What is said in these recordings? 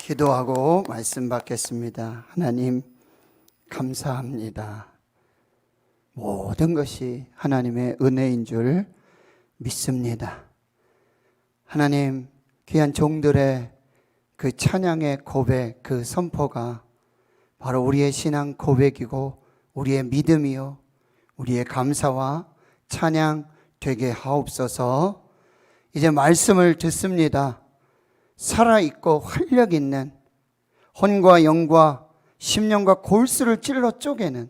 기도하고 말씀 받겠습니다. 하나님 감사합니다. 모든 것이 하나님의 은혜인 줄 믿습니다. 하나님, 귀한 종들의 그 찬양의 고백, 그 선포가 바로 우리의 신앙 고백이고 우리의 믿음이요 우리의 감사와 찬양 되게 하옵소서. 이제 말씀을 듣습니다. 살아있고 활력 있는 혼과 영과 심령과 골수를 찔러 쪼개는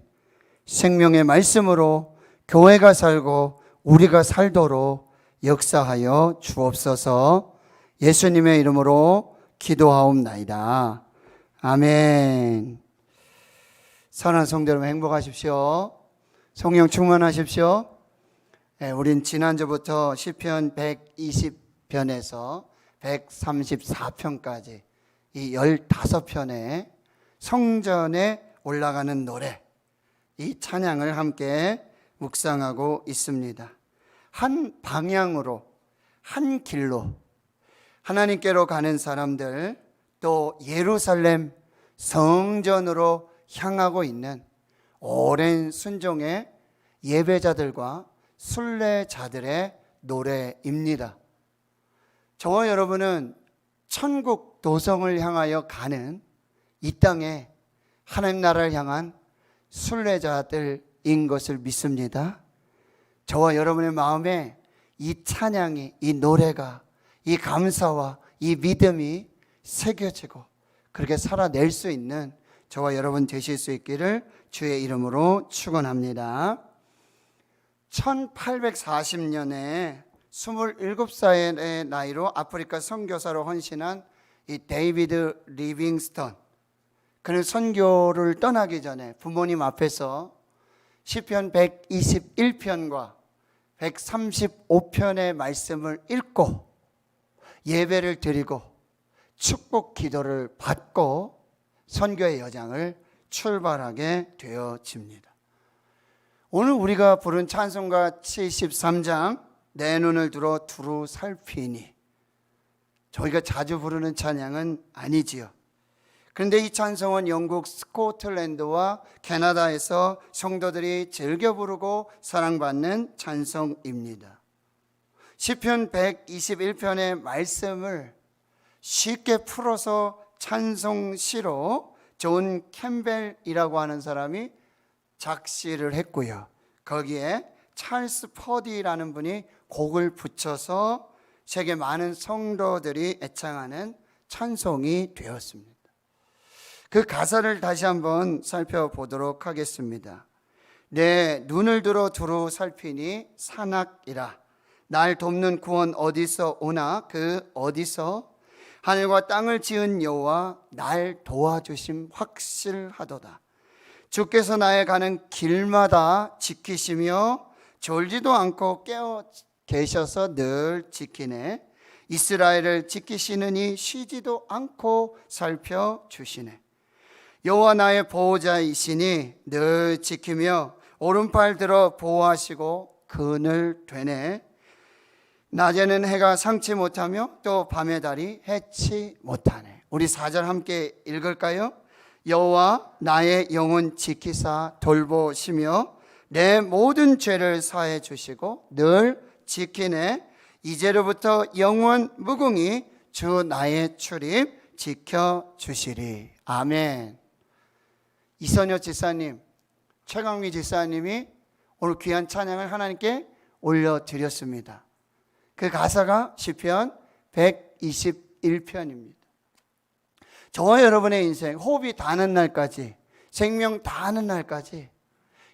생명의 말씀으로 교회가 살고 우리가 살도록 역사하여 주옵소서. 예수님의 이름으로 기도하옵나이다. 아멘. 사랑하는 성도 여러분, 행복하십시오. 성령 충만하십시오. 우린 지난주부터 시편 120편에서 134편까지 이 15편의 성전에 올라가는 노래, 이 찬양을 함께 묵상하고 있습니다. 한 방향으로, 한 길로 하나님께로 가는 사람들, 또 예루살렘 성전으로 향하고 있는 오랜 순종의 예배자들과 순례자들의 노래입니다. 저와 여러분은 천국 도성을 향하여 가는 이 땅에 하나님 나라를 향한 순례자들인 것을 믿습니다. 저와 여러분의 마음에 이 찬양이, 이 노래가, 이 감사와 이 믿음이 새겨지고 그렇게 살아낼 수 있는 저와 여러분 되실 수 있기를 주의 이름으로 축원합니다. 1840년에 27살의 나이로 아프리카 선교사로 헌신한 이 데이비드 리빙스턴, 그는 선교를 떠나기 전에 부모님 앞에서 시편 121편과 135편의 말씀을 읽고 예배를 드리고 축복 기도를 받고 선교의 여정을 출발하게 되어집니다. 오늘 우리가 부른 찬송가 73장 내 눈을 들어 두루 살피니, 저희가 자주 부르는 찬양은 아니지요. 그런데 이 찬송은 영국 스코틀랜드와 캐나다에서 성도들이 즐겨 부르고 사랑받는 찬송입니다. 시편 121편의 말씀을 쉽게 풀어서 찬송시로 존 캠벨이라고 하는 사람이 작시를 했고요. 거기에 찰스 퍼디라는 분이 곡을 붙여서 세계 많은 성도들이 애창하는 찬송이 되었습니다. 그 가사를 다시 한번 살펴보도록 하겠습니다. 내 눈을 들어 두루 살피니 산악이라. 날 돕는 구원 어디서 오나 그 어디서. 하늘과 땅을 지은 여호와 날 도와주심 확실하도다. 주께서 나의 가는 길마다 지키시며 졸지도 않고 깨어 계셔서 늘 지키네. 이스라엘을 지키시느니 쉬지도 않고 살펴주시네. 여호와 나의 보호자이시니 늘 지키며 오른팔 들어 보호하시고 그늘 되네. 낮에는 해가 상치 못하며 또 밤의 달이 해치 못하네. 우리 4절 함께 읽을까요? 여호와 나의 영혼 지키사 돌보시며 내 모든 죄를 사해 주시고 늘 지키네. 이제로부터 영원 무궁히 주 나의 출입 지켜주시리. 아멘. 이선효 지사님, 최강미 지사님이 오늘 귀한 찬양을 하나님께 올려드렸습니다. 그 가사가 시편 121편입니다. 저와 여러분의 인생, 호흡이 닿는 날까지, 생명 닿는 날까지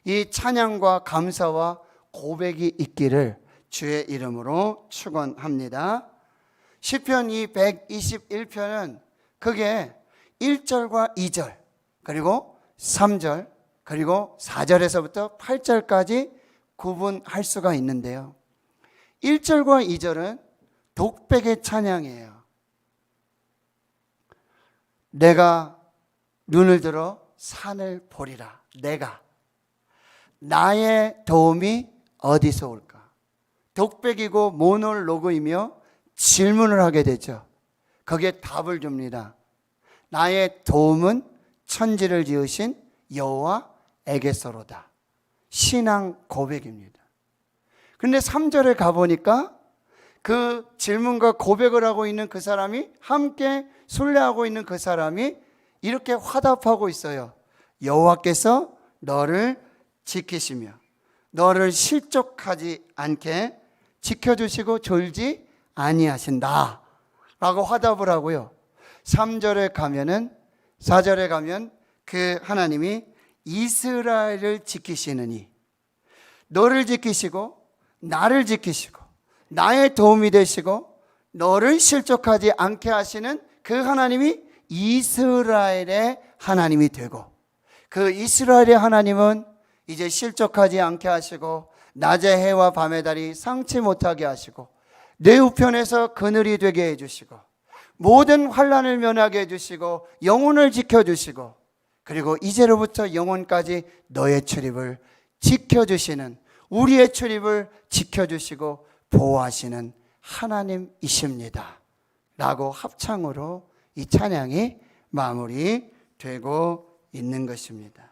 이 찬양과 감사와 고백이 있기를 주의 이름으로 축원합니다. 시편 이 121편은 그게 1절과 2절, 그리고 3절, 그리고 4절에서부터 8절까지 구분할 수가 있는데요. 1절과 2절은 독백의 찬양이에요. 내가 눈을 들어 산을 보리라. 내가 나의 도움이 어디서 올까? 독백이고 모놀로그이며 질문을 하게 되죠. 거기에 답을 줍니다. 나의 도움은 천지를 지으신 여호와에게서로다. 신앙 고백입니다. 그런데 3절에 가보니까 그 질문과 고백을 하고 있는 그 사람이, 함께 순례하고 있는 그 사람이 이렇게 화답하고 있어요. 여호와께서 너를 지키시며 너를 실족하지 않게 지켜주시고 졸지 아니하신다 라고 화답을 하고요. 3절에 가면은, 4절에 가면 그 하나님이 이스라엘을 지키시느니, 너를 지키시고 나를 지키시고 나의 도움이 되시고 너를 실족하지 않게 하시는 그 하나님이 이스라엘의 하나님이 되고, 그 이스라엘의 하나님은 이제 실족하지 않게 하시고 낮의 해와 밤의 달이 상치 못하게 하시고 내 우편에서 그늘이 되게 해주시고 모든 환난을 면하게 해주시고 영혼을 지켜주시고, 그리고 이제로부터 영혼까지 너의 출입을 지켜주시는, 우리의 출입을 지켜주시고 보호하시는 하나님이십니다 라고 합창으로 이 찬양이 마무리되고 있는 것입니다.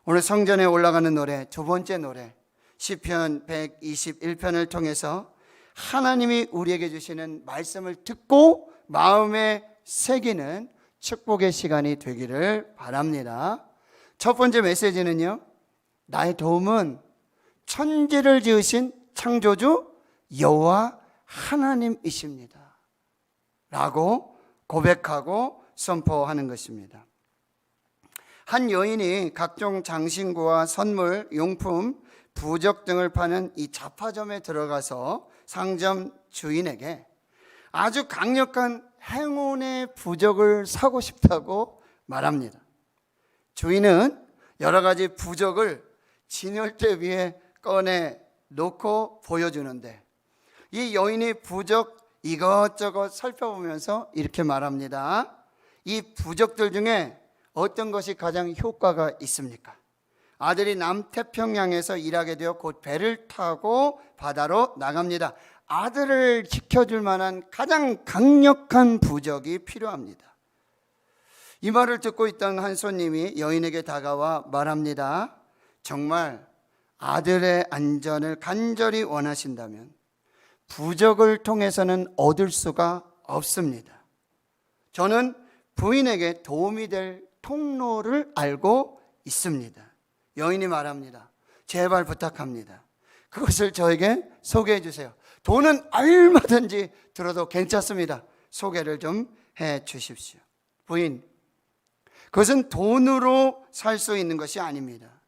오늘 성전에 올라가는 노래, 두 번째 노래, 시편 121편을 통해서 하나님이 우리에게 주시는 말씀을 듣고 마음에 새기는 축복의 시간이 되기를 바랍니다. 첫 번째 메시지는요, 나의 도움은 천지를 지으신 창조주 여호와 하나님이십니다 라고 고백하고 선포하는 것입니다. 한 여인이 각종 장신구와 선물, 용품, 부적 등을 파는 이 잡화점에 들어가서 상점 주인에게 아주 강력한 행운의 부적을 사고 싶다고 말합니다. 주인은 여러 가지 부적을 진열대 위에 꺼내 놓고 보여주는데, 이 여인이 부적 이것저것 살펴보면서 이렇게 말합니다. 이 부적들 중에 어떤 것이 가장 효과가 있습니까? 아들이 남태평양에서 일하게 되어 곧 배를 타고 바다로 나갑니다. 아들을 지켜줄 만한 가장 강력한 부적이 필요합니다. 이 말을 듣고 있던 한 손님이 여인에게 다가와 말합니다. 정말 아들의 안전을 간절히 원하신다면 부적을 통해서는 얻을 수가 없습니다. 저는 부인에게 도움이 될 통로를 알고 있습니다. 여인이 말합니다. 제발 부탁합니다. 그것을 저에게 소개해 주세요. 돈은 얼마든지 들어도 괜찮습니다. 소개를 좀 해 주십시오. 부인, 그것은 돈으로 살 수 있는 것이 아닙니다.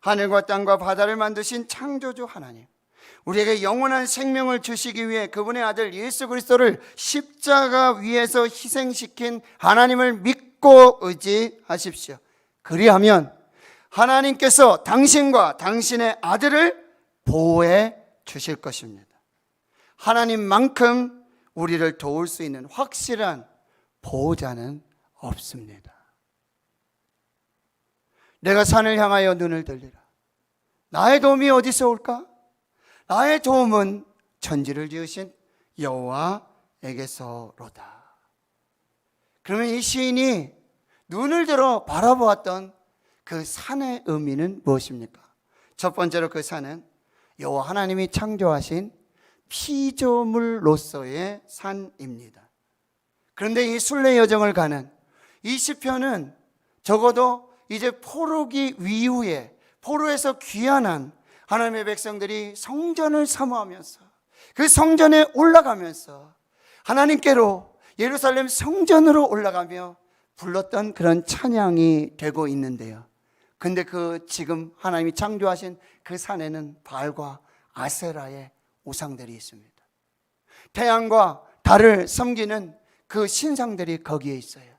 하늘과 땅과 바다를 만드신 창조주 하나님, 우리에게 영원한 생명을 주시기 위해 그분의 아들 예수 그리스도를 십자가 위에서 희생시킨 하나님을 믿고 의지하십시오. 그리하면 하나님께서 당신과 당신의 아들을 보호해 주실 것입니다. 하나님만큼 우리를 도울 수 있는 확실한 보호자는 없습니다. 내가 산을 향하여 눈을 들리라. 나의 도움이 어디서 올까? 나의 도움은 천지를 지으신 여호와에게서로다. 그러면 이 시인이 눈을 들어 바라보았던 그 산의 의미는 무엇입니까? 첫 번째로 그 산은 여호와 하나님이 창조하신 피조물로서의 산입니다. 그런데 이 순례 여정을 가는 이 시편은 적어도 이제 포로기 이후에, 포로에서 귀환한 하나님의 백성들이 성전을 사모하면서 그 성전에 올라가면서 하나님께로 예루살렘 성전으로 올라가며 불렀던 그런 찬양이 되고 있는데요. 근데 그 지금 하나님이 창조하신 그 산에는 바알과 아세라의 우상들이 있습니다. 태양과 달을 섬기는 그 신상들이 거기에 있어요.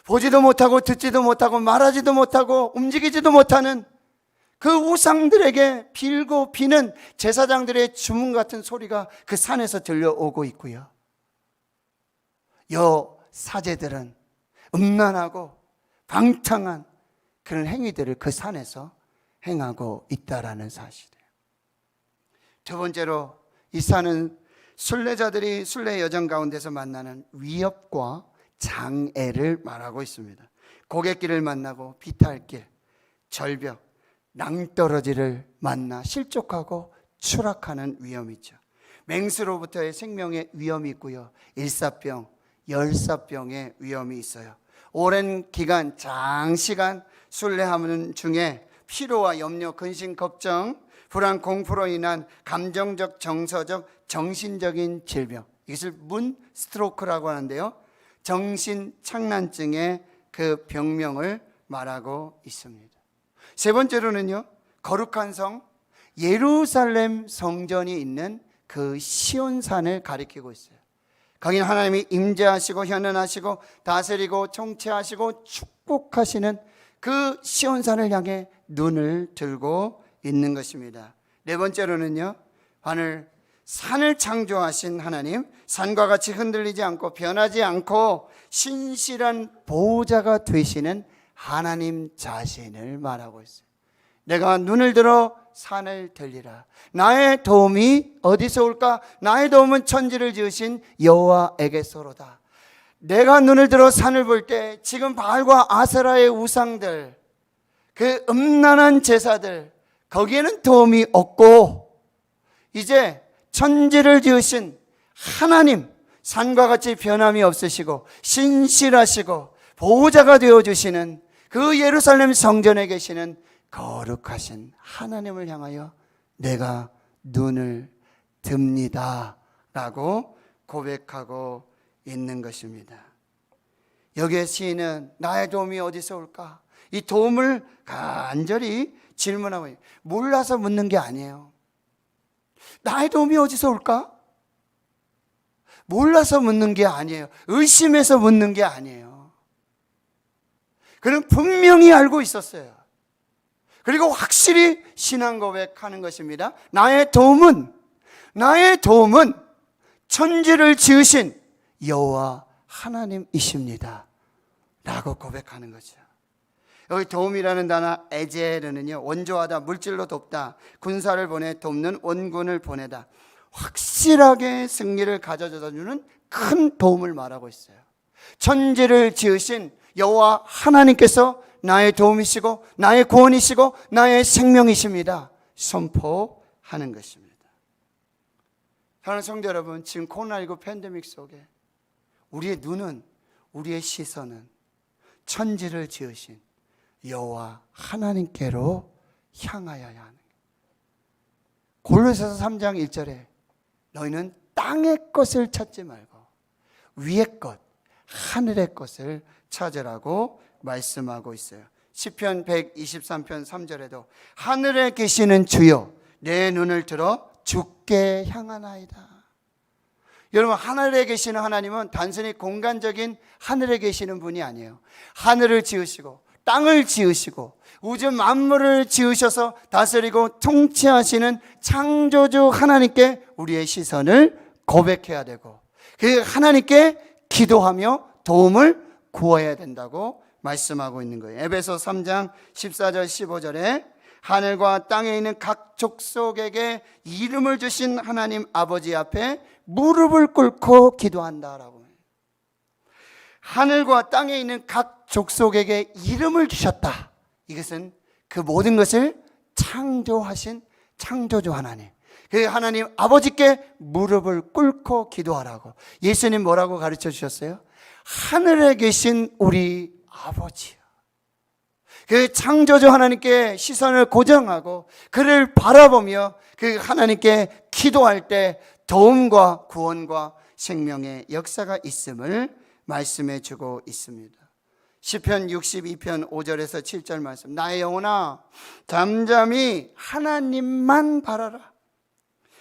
보지도 못하고 듣지도 못하고 말하지도 못하고 움직이지도 못하는 그 우상들에게 빌고 비는 제사장들의 주문 같은 소리가 그 산에서 들려오고 있고요. 여 사제들은 음란하고 방탕한 그런 행위들을 그 산에서 행하고 있다라는 사실이에요. 두 번째로 이 산은 순례자들이 순례 여정 가운데서 만나는 위협과 장애를 말하고 있습니다. 고갯길을 만나고 비탈길, 절벽, 낭떠러지를 만나 실족하고 추락하는 위험이 있죠. 맹수로부터의 생명의 위험이 있고요. 일사병, 열사병의 위험이 있어요. 오랜 기간, 장시간 순례하는 중에 피로와 염려, 근심, 걱정, 불안, 공포로 인한 감정적, 정서적, 정신적인 질병, 이것을 문 스트로크라고 하는데요. 정신착란증의 그 병명을 말하고 있습니다. 세 번째로는요, 거룩한 성 예루살렘 성전이 있는 그 시온산을 가리키고 있어요. 거기는 하나님이 임재하시고 현현하시고 다스리고 통치하시고 축복하시는 그 시온산을 향해 눈을 들고 있는 것입니다. 네 번째로는요, 하늘 산을 창조하신 하나님, 산과 같이 흔들리지 않고 변하지 않고 신실한 보호자가 되시는 하나님 자신을 말하고 있어요. 내가 눈을 들어 산을 들리라. 나의 도움이 어디서 올까? 나의 도움은 천지를 지으신 여호와에게서로다. 내가 눈을 들어 산을 볼 때 지금 바알과 아세라의 우상들, 그 음란한 제사들, 거기에는 도움이 없고 이제 천지를 지으신 하나님, 산과 같이 변함이 없으시고 신실하시고 보호자가 되어주시는 그 예루살렘 성전에 계시는 거룩하신 하나님을 향하여 내가 눈을 듭니다 라고 고백하고 있는 것입니다. 여기에 시인은 나의 도움이 어디서 올까? 이 도움을 간절히 질문하고 있어요. 몰라서 묻는 게 아니에요. 나의 도움이 어디서 올까? 몰라서 묻는 게 아니에요. 의심해서 묻는 게 아니에요. 그는 분명히 알고 있었어요. 그리고 확실히 신앙 고백하는 것입니다. 나의 도움은 천지를 지으신 여호와 하나님이십니다 라고 고백하는 거죠. 여기 도움이라는 단어 에제르는요, 원조하다, 물질로 돕다, 군사를 보내 돕는 원군을 보내다, 확실하게 승리를 가져다 주는 큰 도움을 말하고 있어요. 천지를 지으신 여호와 하나님께서 나의 도움이시고 나의 구원이시고 나의 생명이십니다 선포하는 것입니다. 사랑하는 성도 여러분, 지금 코로나19 팬데믹 속에 우리의 눈은, 우리의 시선은 천지를 지으신 여호와 하나님께로 향하여야 하는 거예요. 골로새서 3장 1절에 너희는 땅의 것을 찾지 말고 위의 것, 하늘의 것을 찾으라고 말씀하고 있어요. 시편 123편 3절에도 하늘에 계시는 주여 내 눈을 들어 주께 향하나이다. 여러분, 하늘에 계시는 하나님은 단순히 공간적인 하늘에 계시는 분이 아니에요. 하늘을 지으시고 땅을 지으시고 우주 만물을 지으셔서 다스리고 통치하시는 창조주 하나님께 우리의 시선을 고백해야 되고 그 하나님께 기도하며 도움을 구해야 된다고 말씀하고 있는 거예요. 에베소 3장 14절 15절에 하늘과 땅에 있는 각 족속에게 이름을 주신 하나님 아버지 앞에 무릎을 꿇고 기도한다라고. 하늘과 땅에 있는 각 족속에게 이름을 주셨다. 이것은 그 모든 것을 창조하신 창조주 하나님, 그 하나님 아버지께 무릎을 꿇고 기도하라고. 예수님 뭐라고 가르쳐 주셨어요? 하늘에 계신 우리 아버지요, 그 창조주 하나님께 시선을 고정하고 그를 바라보며 그 하나님께 기도할 때 도움과 구원과 생명의 역사가 있음을 말씀해 주고 있습니다. 시편 62편 5절에서 7절 말씀, 나의 영혼아 잠잠히 하나님만 바라라.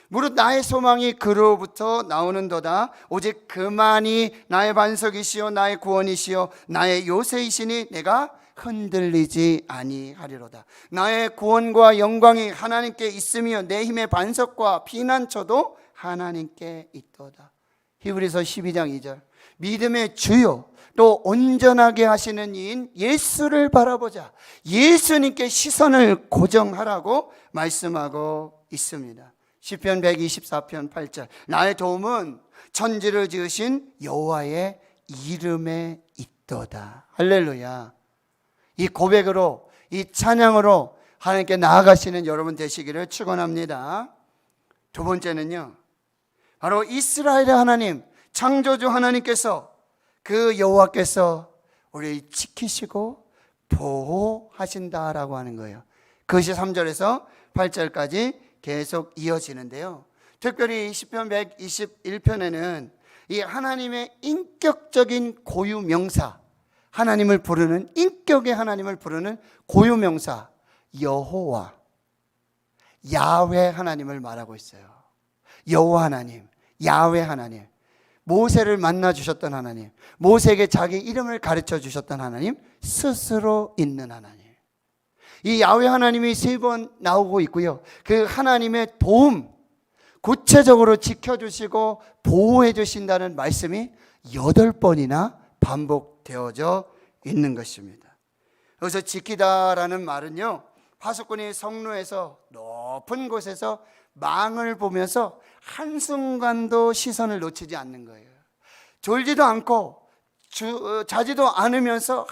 무릇 나의 소망이 그로부터 나오는도다. 오직 그만이 나의 반석이시요 나의 구원이시요 나의 요새이시니 내가 흔들리지 아니하리로다. 나의 구원과 영광이 하나님께 있으며 내 힘의 반석과 피난처도 하나님께 있도다. 히브리서 12장 2절, 믿음의 주요 또 온전하게 하시는 이인 예수를 바라보자. 예수님께 시선을 고정하라고 말씀하고 있습니다. 시편 124편 8절, 나의 도움은 천지를 지으신 여호와의 이름에 있도다. 할렐루야. 이 고백으로, 이 찬양으로 하나님께 나아가시는 여러분 되시기를 축원합니다. 두 번째는요, 바로 이스라엘의 하나님, 창조주 하나님께서, 그 여호와께서 우리를 지키시고 보호하신다라고 하는 거예요. 그것이 3절에서 8절까지 계속 이어지는데요, 특별히 시편 121편에는 이 하나님의 인격적인 고유명사, 하나님을 부르는, 인격의 하나님을 부르는 고유명사 여호와, 야훼 하나님을 말하고 있어요. 여호와 하나님, 야훼 하나님, 모세를 만나 주셨던 하나님, 모세에게 자기 이름을 가르쳐 주셨던 하나님, 스스로 있는 하나님, 이 야훼 하나님이 3번 나오고 있고요, 그 하나님의 도움, 구체적으로 지켜주시고 보호해 주신다는 말씀이 8번이나 반복되어져 있는 것입니다. 여기서 지키다라는 말은요, 파수꾼이 성로에서 높은 곳에서 망을 보면서 한순간도 시선을 놓치지 않는 거예요. 졸지도 않고 자지도 않으면서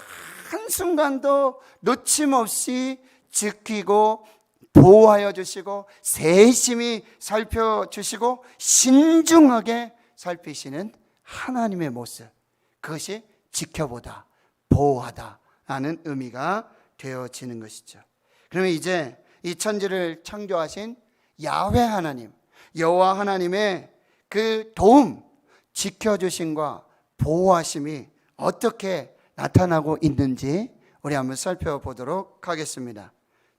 한순간도 놓침없이 지키고 보호하여 주시고 세심히 살펴주시고 신중하게 살피시는 하나님의 모습, 그것이 지켜보다, 보호하다 라는 의미가 되어지는 것이죠. 그러면 이제 이 천지를 창조하신 야훼 하나님, 여호와 하나님의 그 도움, 지켜주심과 보호하심이 어떻게 나타나고 있는지 우리 한번 살펴보도록 하겠습니다.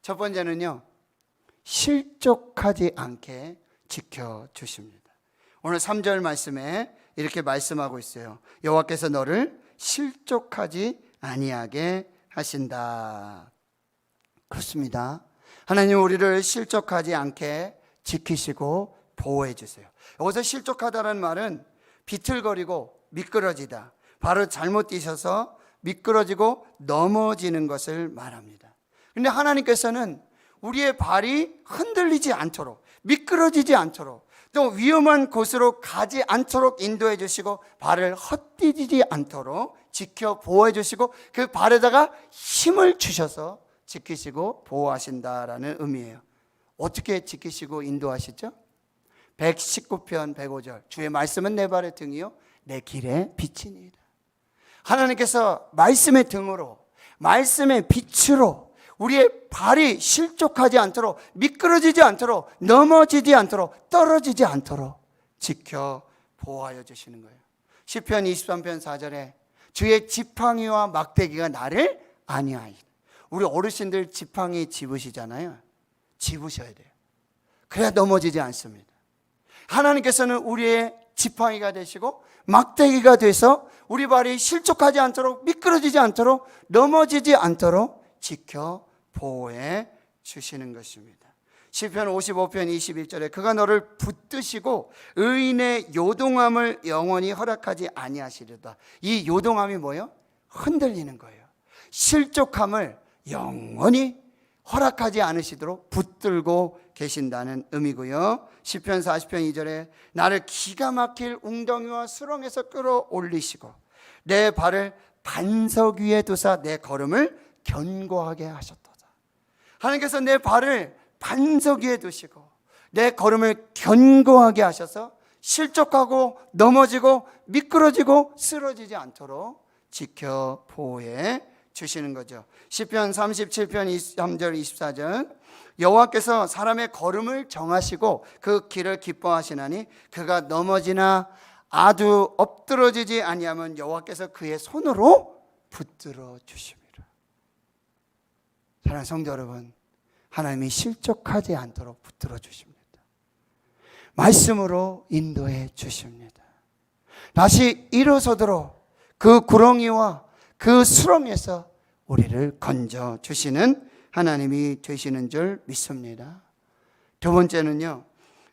첫 번째는요, 실족하지 않게 지켜주십니다. 오늘 3절 말씀에 이렇게 말씀하고 있어요. 여호와께서 너를 실족하지 아니하게 하신다. 그렇습니다. 하나님 우리를 실족하지 않게 지키시고 보호해 주세요. 여기서 실족하다는 말은 비틀거리고 미끄러지다, 발을 잘못 뛰셔서 미끄러지고 넘어지는 것을 말합니다. 그런데 하나님께서는 우리의 발이 흔들리지 않도록, 미끄러지지 않도록, 또 위험한 곳으로 가지 않도록 인도해 주시고 발을 헛디디지 않도록 지켜 보호해 주시고 그 발에다가 힘을 주셔서 지키시고 보호하신다라는 의미예요. 어떻게 지키시고 인도하시죠? 119편 105절, 주의 말씀은 내 발의 등이요 내 길의 빛이니이다. 하나님께서 말씀의 등으로, 말씀의 빛으로 우리의 발이 실족하지 않도록, 미끄러지지 않도록, 넘어지지 않도록, 떨어지지 않도록 지켜 보호하여 주시는 거예요. 시편 23편 4절에 주의 지팡이와 막대기가 나를 안위하이다. 우리 어르신들 지팡이 집으시잖아요. 집으셔야 돼요. 그래야 넘어지지 않습니다. 하나님께서는 우리의 지팡이가 되시고 막대기가 돼서 우리 발이 실족하지 않도록, 미끄러지지 않도록, 넘어지지 않도록 지켜 보호해 주시는 것입니다. 시편 55편 21절에 그가 너를 붙드시고 의인의 요동함을 영원히 허락하지 아니하시리로다. 이 요동함이 뭐예요? 흔들리는 거예요. 실족함을 영원히 허락하지 않으시도록 붙들고 계신다는 의미고요. 시편 40편 2절에 나를 기가 막힐 웅덩이와 수렁에서 끌어올리시고 내 발을 반석 위에 두사 내 걸음을 견고하게 하셨도다. 하나님께서 내 발을 반석 위에 두시고 내 걸음을 견고하게 하셔서 실족하고 넘어지고 미끄러지고 쓰러지지 않도록 지켜 보호해 주시는 거죠. 시편 37편 23절 24절 여호와께서 사람의 걸음을 정하시고 그 길을 기뻐하시나니 그가 넘어지나 아주 엎드러지지 아니하면 여호와께서 그의 손으로 붙들어 주십니다. 사랑하는 성도 여러분, 하나님이 실족하지 않도록 붙들어 주십니다. 말씀으로 인도해 주십니다. 다시 일어서도록 그 구렁이와 그 수렁에서 우리를 건져 주시는 하나님이 되시는 줄 믿습니다. 두 번째는요,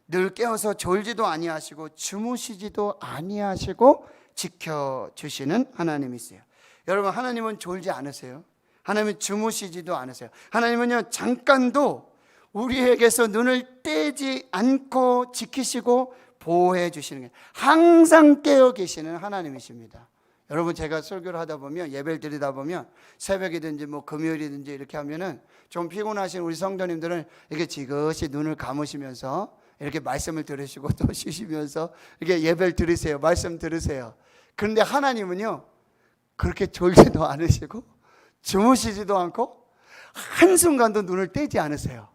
늘 깨어서 졸지도 아니하시고 주무시지도 아니하시고 지켜주시는 하나님이세요. 여러분, 하나님은 졸지 않으세요. 하나님은 주무시지도 않으세요. 하나님은요, 잠깐도 우리에게서 눈을 떼지 않고 지키시고 보호해 주시는 게 항상 깨어 계시는 하나님이십니다. 여러분, 제가 설교를 하다 보면, 예배를 드리다 보면 새벽이든지 뭐 금요일이든지 이렇게 하면은 좀 피곤하신 우리 성도님들은 이렇게 지그시 눈을 감으시면서 이렇게 말씀을 들으시고 또 쉬시면서 이렇게 예배를 들으세요. 말씀 들으세요. 그런데 하나님은요, 그렇게 졸지도 않으시고 주무시지도 않고 한순간도 눈을 떼지 않으세요.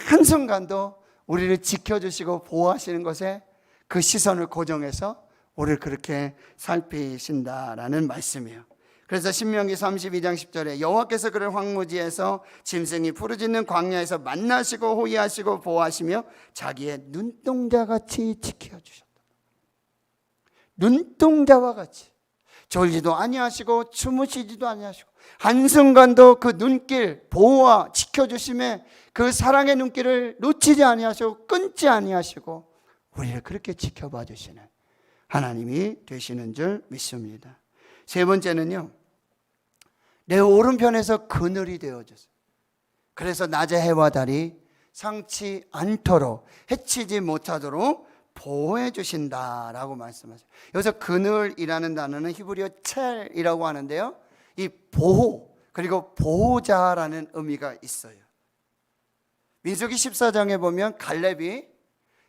한순간도 우리를 지켜주시고 보호하시는 것에 그 시선을 고정해서 우리를 그렇게 살피신다라는 말씀이에요. 그래서 신명기 32장 10절에 여호와께서 그를 황무지에서 짐승이 부르짖는 광야에서 만나시고 호위하시고 보호하시며 자기의 눈동자같이 지켜주셨다. 눈동자와 같이 졸지도 아니하시고 주무시지도 아니하시고 한순간도 그 눈길 보호와 지켜주심에 그 사랑의 눈길을 놓치지 아니하시고 끊지 아니하시고 우리를 그렇게 지켜봐 주시는 하나님이 되시는 줄 믿습니다. 세 번째는요, 내 오른편에서 그늘이 되어주세요. 그래서 낮에 해와 달이 상치 않도록 해치지 못하도록 보호해 주신다라고 말씀하세요. 여기서 그늘이라는 단어는 히브리어 첼이라고 하는데요, 이 보호 그리고 보호자라는 의미가 있어요. 민수기 14장에 보면 갈렙이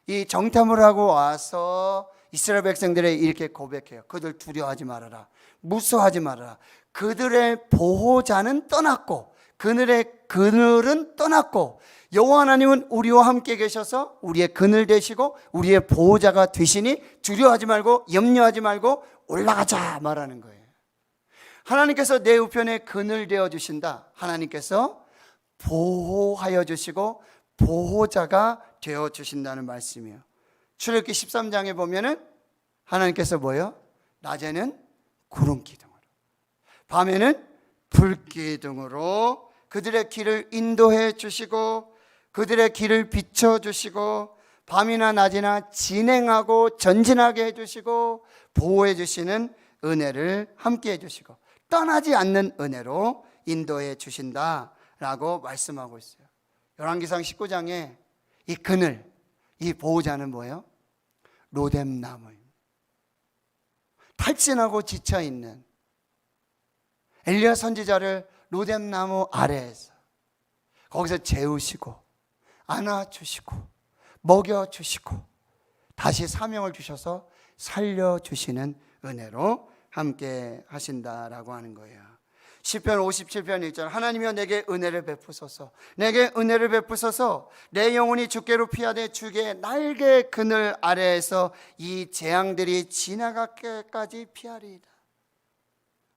이 정탐을 하고 와서 이스라엘 백성들에게 이렇게 고백해요. 그들 두려워하지 말아라, 무서워하지 말아라. 그들의 보호자는 떠났고 그늘은 떠났고 여호와 하나님은 우리와 함께 계셔서 우리의 그늘 되시고 우리의 보호자가 되시니 두려워하지 말고 염려하지 말고 올라가자 말하는 거예요. 하나님께서 내 우편에 그늘 되어 주신다. 하나님께서 보호하여 주시고 보호자가 되어 주신다는 말씀이에요. 출애굽기 13장에 보면은 하나님께서 뭐예요? 낮에는 구름 기둥으로, 밤에는 불 기둥으로 그들의 길을 인도해 주시고 그들의 길을 비춰 주시고 밤이나 낮이나 진행하고 전진하게 해 주시고 보호해 주시는 은혜를 함께 해 주시고 떠나지 않는 은혜로 인도해 주신다라고 말씀하고 있어요. 열왕기상 19장에 이 그늘, 이 보호자는 뭐예요? 로뎀나무입니다. 탈진하고 지쳐있는 엘리야 선지자를 로뎀나무 아래에서 거기서 재우시고 안아주시고 먹여주시고 다시 사명을 주셔서 살려주시는 은혜로 함께 하신다라고 하는 거예요. 시편 57편 1절 하나님이여 내게 은혜를 베푸소서, 내게 은혜를 베푸소서. 내 영혼이 주께로 피하되 주의 날개 그늘 아래에서 이 재앙들이 지나가기까지 피하리이다.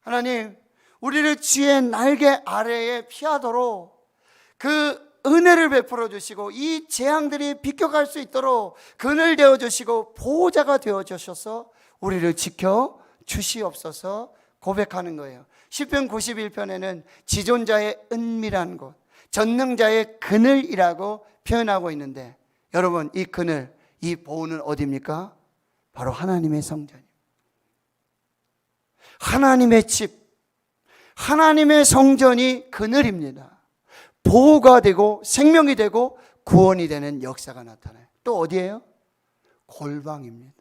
하나님, 우리를 주의 날개 아래에 피하도록 그 은혜를 베풀어 주시고 이 재앙들이 비껴갈 수 있도록 그늘 되어 주시고 보호자가 되어 주셔서 우리를 지켜 주시옵소서 고백하는 거예요. 시편 91편에는 지존자의 은밀한 곳, 전능자의 그늘이라고 표현하고 있는데 여러분, 이 그늘, 이 보호는 어디입니까? 바로 하나님의 성전입니다. 하나님의 집, 하나님의 성전이 그늘입니다. 보호가 되고 생명이 되고 구원이 되는 역사가 나타나요. 또 어디예요? 골방입니다.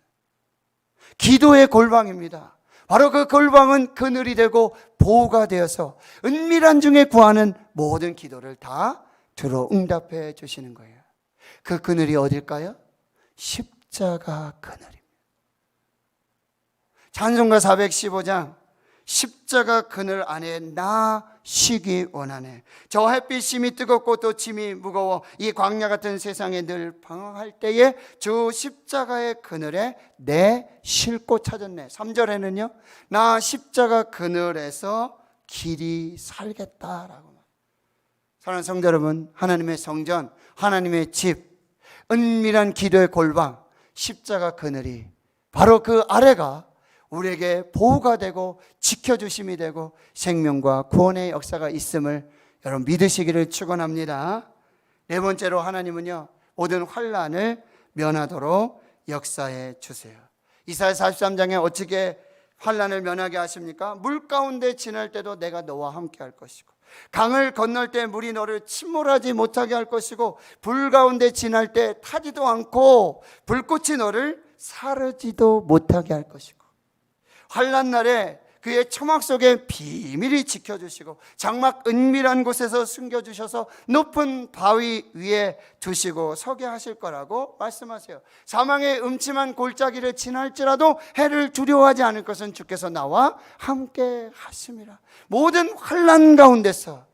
기도의 골방입니다. 바로 그 골방은 그늘이 되고 보호가 되어서 은밀한 중에 구하는 모든 기도를 다 들어 응답해 주시는 거예요. 그 그늘이 어딜까요? 십자가 그늘입니다. 찬송가 415장 십자가 그늘 안에 나 쉬기 원하네. 저 햇빛이 뜨겁고 또 짐이 무거워 이 광야 같은 세상에 늘 방황할 때에 주 십자가의 그늘에 내 쉴 곳 찾았네. 3절에는요 나 십자가 그늘에서 길이 살겠다라고. 사랑하는 성도 여러분, 하나님의 성전, 하나님의 집, 은밀한 기도의 골방, 십자가 그늘이 바로 그 아래가 우리에게 보호가 되고 지켜주심이 되고 생명과 구원의 역사가 있음을 여러분 믿으시기를 축원합니다. 네 번째로 하나님은요 모든 환난을 면하도록 역사해 주세요. 이사야 43장에 어떻게 환난을 면하게 하십니까? 물 가운데 지날 때도 내가 너와 함께 할 것이고 강을 건널 때 물이 너를 침몰하지 못하게 할 것이고 불 가운데 지날 때 타지도 않고 불꽃이 너를 사르지도 못하게 할 것이고 환난 날에 그의 초막 속에 비밀히 지켜주시고 장막 은밀한 곳에서 숨겨주셔서 높은 바위 위에 두시고 서게 하실 거라고 말씀하세요. 사망의 음침한 골짜기를 지날지라도 해를 두려워하지 않을 것은 주께서 나와 함께 하심이라. 모든 환난 가운데서,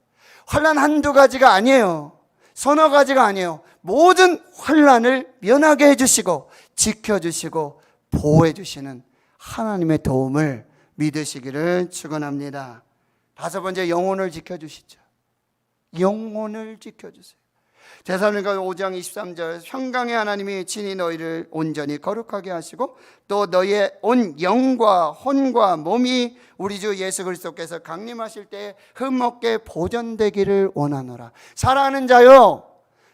환난 한두 가지가 아니에요, 서너 가지가 아니에요, 모든 환난을 면하게 해주시고 지켜주시고 보호해주시는 하나님의 도움을 믿으시기를 축원합니다. 다섯 번째, 영혼을 지켜주시죠. 영혼을 지켜주세요. 데살로니가 5장 23절, 평강의 하나님이 친히 너희를 온전히 거룩하게 하시고 또 너희의 온 영과 혼과 몸이 우리 주 예수 그리스도께서 강림하실 때에 흠없게 보존되기를 원하노라. 사랑하는 자요,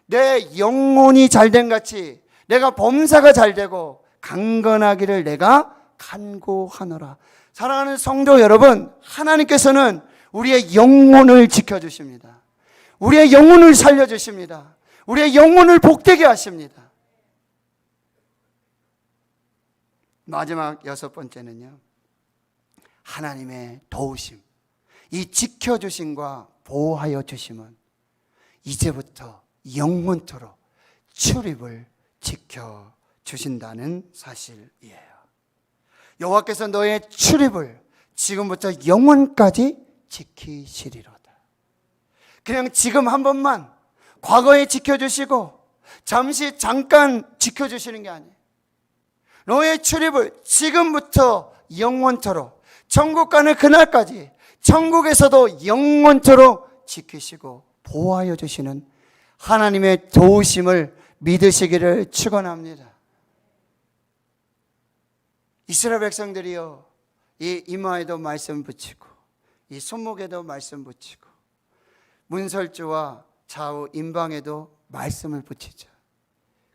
내 영혼이 잘된 같이 내가 범사가 잘되고 강건하기를 내가 간구하노라. 사랑하는 성도 여러분, 하나님께서는 우리의 영혼을 지켜주십니다. 우리의 영혼을 살려주십니다. 우리의 영혼을 복되게 하십니다. 마지막 여섯 번째는요, 하나님의 도우심, 이 지켜주심과 보호하여 주심은 이제부터 영원토록 출입을 지켜주신다는 사실이에요. 여호와께서 너의 출입을 지금부터 영원까지 지키시리로다. 그냥 지금 한 번만 과거에 지켜주시고 잠깐 지켜주시는 게 아니에요. 너의 출입을 지금부터 영원토록, 천국 가는 그날까지 천국에서도 영원토록 지키시고 보호하여 주시는 하나님의 도우심을 믿으시기를 축원합니다. 이스라엘 백성들이요, 이 이마에도 말씀 붙이고 이 손목에도 말씀 붙이고 문설주와 좌우 임방에도 말씀을 붙이죠.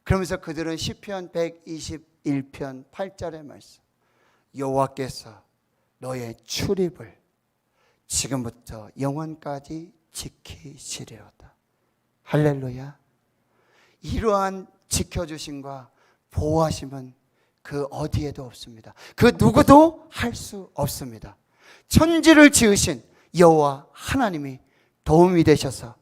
그러면서 그들은 시편 121편 8절의 말씀, 여호와께서 너의 출입을 지금부터 영원까지 지키시리로다. 할렐루야. 이러한 지켜주심과 보호하심은 그 어디에도 없습니다. 그 누구도 할 수 없습니다. 천지를 지으신 여호와 하나님이 도움이 되셔서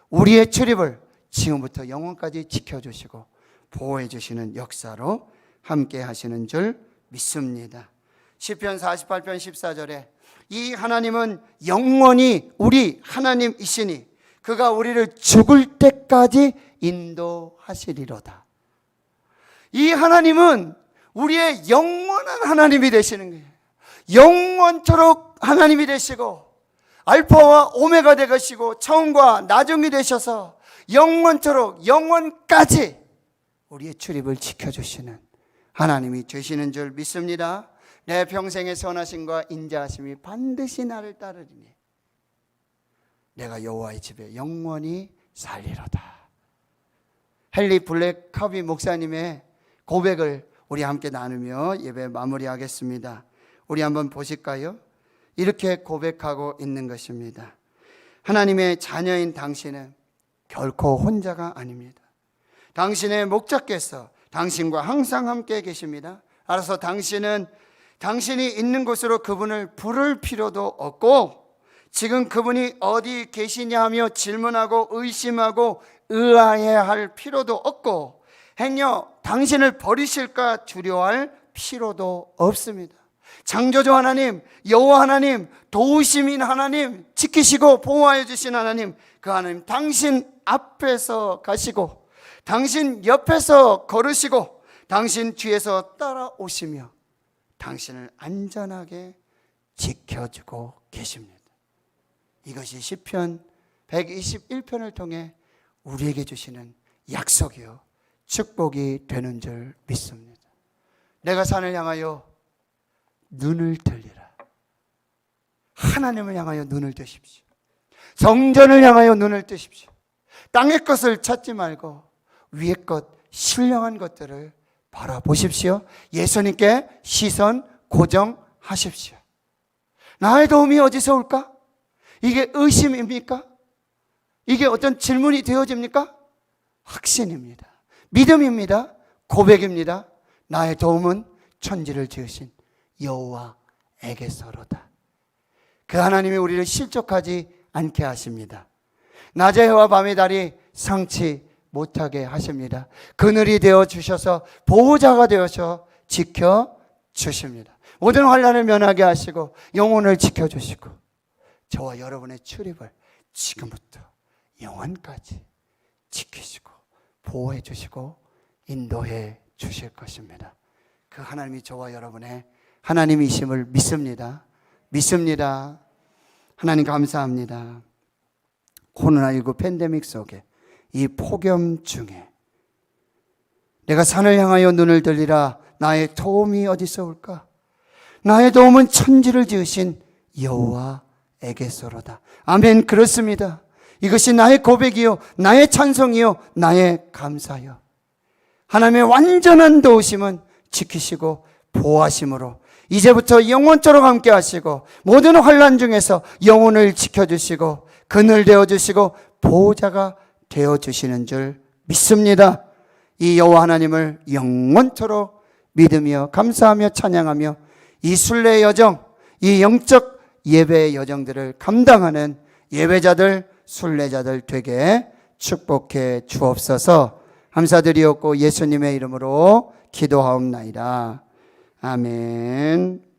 우리의 출입을 지금부터 영원까지 지켜주시고 보호해 주시는 역사로 함께 하시는 줄 믿습니다. 시편 48편 14절에 이 하나님은 영원히 우리 하나님이시니 그가 우리를 죽을 때까지 인도하시리로다. 이 하나님은 우리의 영원한 하나님이 되시는 거예요. 영원토록 하나님이 되시고 알파와 오메가 되시고 처음과 나중이 되셔서 영원토록 영원까지 우리의 출입을 지켜주시는 하나님이 되시는 줄 믿습니다. 내 평생의 선하심과 인자하심이 반드시 나를 따르리니 내가 여호와의 집에 영원히 살리로다. 헨리 블랙카비 목사님의 고백을 우리 함께 나누며 예배 마무리하겠습니다. 우리 한번 보실까요? 이렇게 고백하고 있는 것입니다. 하나님의 자녀인 당신은 결코 혼자가 아닙니다. 당신의 목자께서 당신과 항상 함께 계십니다. 알아서 당신은 당신이 있는 곳으로 그분을 부를 필요도 없고 지금 그분이 어디 계시냐 하며 질문하고 의심하고 의아해야 할 필요도 없고 행여 당신을 버리실까 두려워할 필요도 없습니다. 창조주 하나님, 여호와 하나님, 도우심인 하나님, 지키시고 보호하여 주신 하나님, 그 하나님 당신 앞에서 가시고 당신 옆에서 걸으시고 당신 뒤에서 따라오시며 당신을 안전하게 지켜주고 계십니다. 이것이 시편 121편을 통해 우리에게 주시는 약속이요 축복이 되는 줄 믿습니다. 내가 산을 향하여 눈을 들리라. 하나님을 향하여 눈을 뜨십시오. 성전을 향하여 눈을 뜨십시오. 땅의 것을 찾지 말고 위의 것, 신령한 것들을 바라보십시오. 예수님께 시선 고정하십시오. 나의 도움이 어디서 올까? 이게 의심입니까? 이게 어떤 질문이 되어집니까? 확신입니다. 믿음입니다. 고백입니다. 나의 도움은 천지를 지으신 여호와 에게서로다. 그 하나님이 우리를 실족하지 않게 하십니다. 낮의 해와 밤의 달이 상치 못하게 하십니다. 그늘이 되어 주셔서 보호자가 되어서 지켜 주십니다. 모든 환난을 면하게 하시고 영혼을 지켜 주시고 저와 여러분의 출입을 지금부터 영원까지 지키시고 보호해 주시고 인도해 주실 것입니다. 그 하나님이 저와 여러분의 하나님이심을 믿습니다. 믿습니다. 하나님 감사합니다. 코로나19 팬데믹 속에 이 폭염 중에 내가 산을 향하여 눈을 들리라. 나의 도움이 어디서 올까? 나의 도움은 천지를 지으신 여호와에게서로다. 아멘. 그렇습니다. 이것이 나의 고백이요 나의 찬송이요 나의 감사요. 하나님의 완전한 도우심은 지키시고 보호하심으로 이제부터 영원토록 함께 하시고 모든 환난 중에서 영혼을 지켜주시고 그늘 되어주시고 보호자가 되어주시는 줄 믿습니다. 이 여호와 하나님을 영원토록 믿으며 감사하며 찬양하며 이 순례의 여정, 이 영적 예배의 여정들을 감당하는 예배자들, 순례자들 되게 축복해 주옵소서. 감사드리옵고 예수님의 이름으로 기도하옵나이다. 아멘.